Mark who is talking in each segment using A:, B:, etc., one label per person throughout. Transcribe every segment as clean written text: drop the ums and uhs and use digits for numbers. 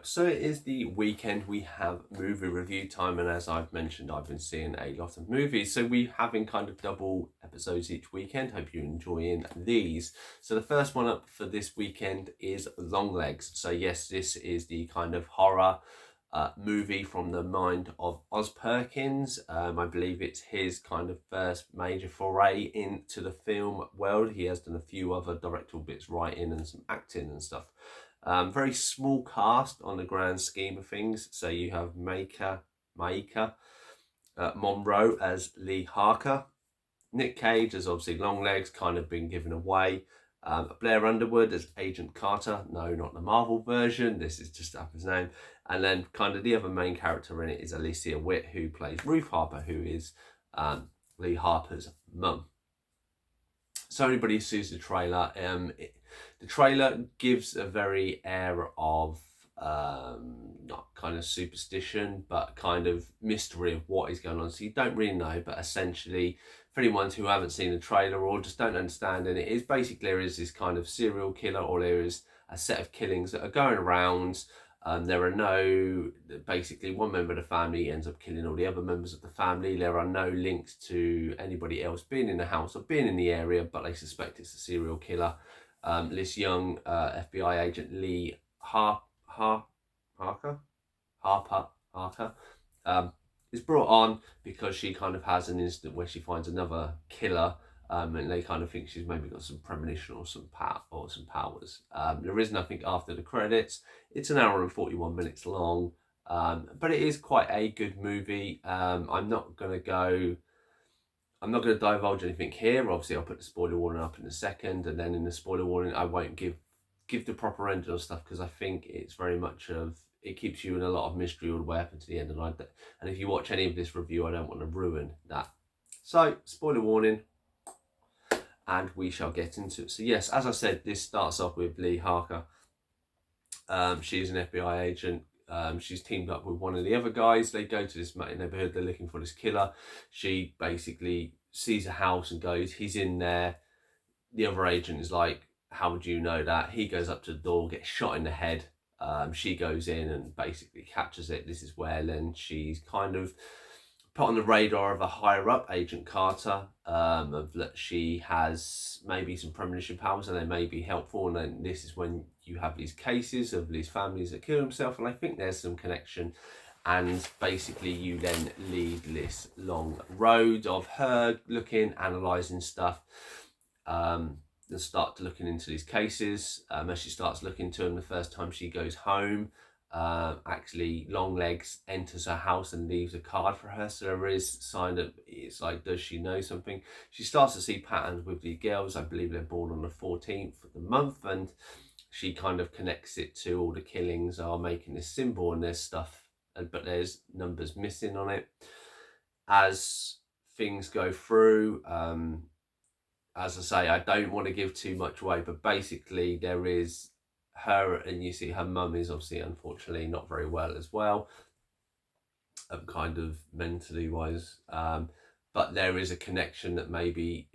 A: So it is the weekend, we have movie review time, and as I've mentioned, I've been seeing a lot of movies, so we're having kind of double episodes each weekend. Hope you're enjoying these. So the first one up for this weekend is Longlegs. So yes, this is the kind of horror movie from the mind of Oz Perkins. I believe it's his kind of first major foray into the film world. He has done a few other directorial bits, writing and some acting and stuff. Very small cast on the grand scheme of things. So you have Maika Monroe as Lee Harker. Nick Cage as obviously Longlegs, kind of been given away. Blair Underwood as Agent Carter. No, not the Marvel version. This is just up his name. And then kind of the other main character in it is Alicia Witt, who plays Ruth Harper, who is Lee Harper's mum. So anybody who sees the trailer, the trailer gives a very air of not kind of superstition, but kind of mystery of what is going on. So you don't really know, but essentially, for anyone who haven't seen the trailer or just don't understand, and it is basically there is this kind of serial killer, or there is a set of killings that are going around. There are no, basically one member of the family ends up killing all the other members of the family. There are no links to anybody else being in the house or being in the area, but they suspect it's a serial killer. This young FBI agent Lee Harper is brought on because she kind of has an incident where she finds another killer, and they kind of think she's maybe got some premonition or some powers. There is nothing after the credits. It's an hour and 41 minutes long, but it is quite a good movie. I'm not going to divulge anything here. Obviously, I'll put the spoiler warning up in a second, and then in the spoiler warning, I won't give the proper end of stuff, because I think it's very much it keeps you in a lot of mystery all the way up until the end of the night. And if you watch any of this review, I don't want to ruin that. So, spoiler warning, and we shall get into it. So yes, as I said, this starts off with Lee Harker. She's an FBI agent. She's teamed up with one of the other guys. They go to this neighborhood. They're looking for this killer. She basically sees a house and goes, he's in there. The other agent is like, how would you know that? He goes up to the door, gets shot in the head. She goes in and basically captures it. This is where then she's kind of put on the radar of a higher up, Agent Carter, of that she has maybe some premonition powers and they may be helpful. And then this is when you have these cases of these families that kill themselves, and I think there's some connection. And basically you then lead this long road of her looking, analysing stuff, and start to looking into these cases. As she starts looking into them, the first time she goes home, actually Longlegs enters her house and leaves a card for her. So there is sign that it's like, does she know something? She starts to see patterns with the girls. I believe they're born on the 14th of the month, and she kind of connects it to all the killings are making this symbol, and there's stuff, but there's numbers missing on it. As things go through, as I say, I don't want to give too much away, but basically there is her, and you see her mum is obviously unfortunately not very well as well, kind of mentally wise, but there is a connection that maybe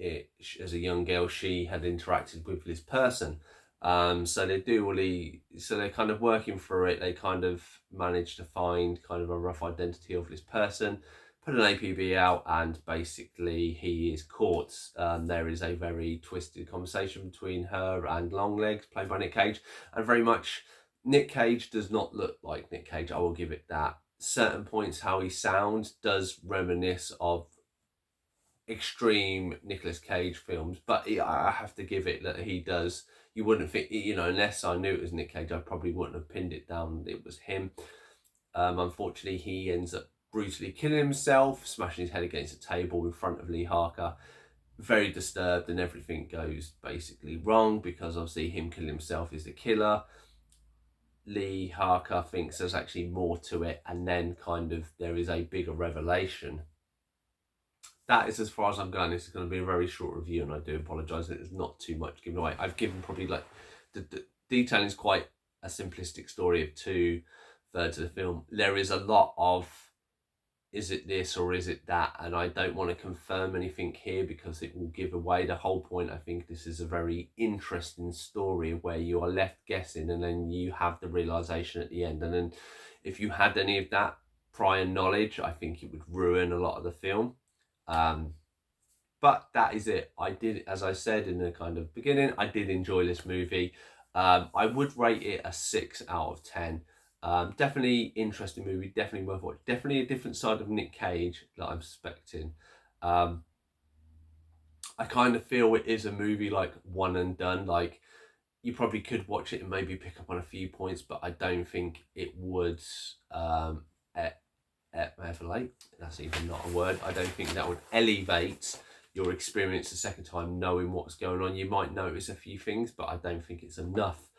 A: as a young girl she had interacted with this person. So they're kind of working through it. They kind of manage to find kind of a rough identity of this person, put an APB out, and basically he is caught. There is a very twisted conversation between her and Longlegs, played by Nick Cage, and very much Nick Cage does not look like Nick Cage, I will give it that. Certain points how he sounds does reminisce of extreme Nicolas Cage films, but I have to give it that he does. You wouldn't think, unless I knew it was Nick Cage, I probably wouldn't have pinned it down it was him. Unfortunately, he ends up brutally killing himself, smashing his head against a table in front of Lee Harker. Very disturbed, and everything goes basically wrong because obviously him killing himself is the killer. Lee Harker thinks there's actually more to it, and then kind of there is a bigger revelation. That is as far as I'm going. This is going to be a very short review, and I do apologise that there's not too much given away. I've given probably like the detailing is quite a simplistic story of 2/3 of the film. There is a lot of is it this or is it that? And I don't want to confirm anything here because it will give away the whole point. I think this is a very interesting story where you are left guessing and then you have the realization at the end. And then if you had any of that prior knowledge, I think it would ruin a lot of the film. But that is it. I did, as I said in the kind of beginning, I did enjoy this movie. I would rate it a 6 out of 10. Definitely interesting movie, definitely worth watching. Definitely a different side of Nick Cage that I'm suspecting. I kind of feel it is a movie like one and done. Like you probably could watch it and maybe pick up on a few points, but I don't think it would elevate. That's even not a word. I don't think that would elevate your experience the second time knowing what's going on. You might notice a few things, but I don't think it's enough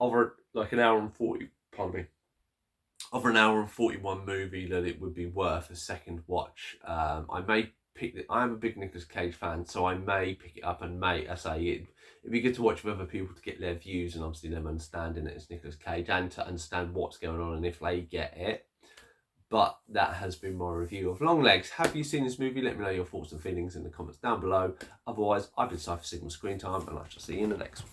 A: over like an hour and 40, pardon me, over an hour and 41 movie that it would be worth a second watch. I may pick it. I am a big Nicolas Cage fan, so I may pick it up and it'd be good to watch with other people to get their views and obviously them understanding it as Nicolas Cage and to understand what's going on and if they get it. But that has been my review of Longlegs. Have you seen this movie? Let me know your thoughts and feelings in the comments down below. Otherwise, I've been Cypher Sigma Screen Time, and I shall see you in the next one.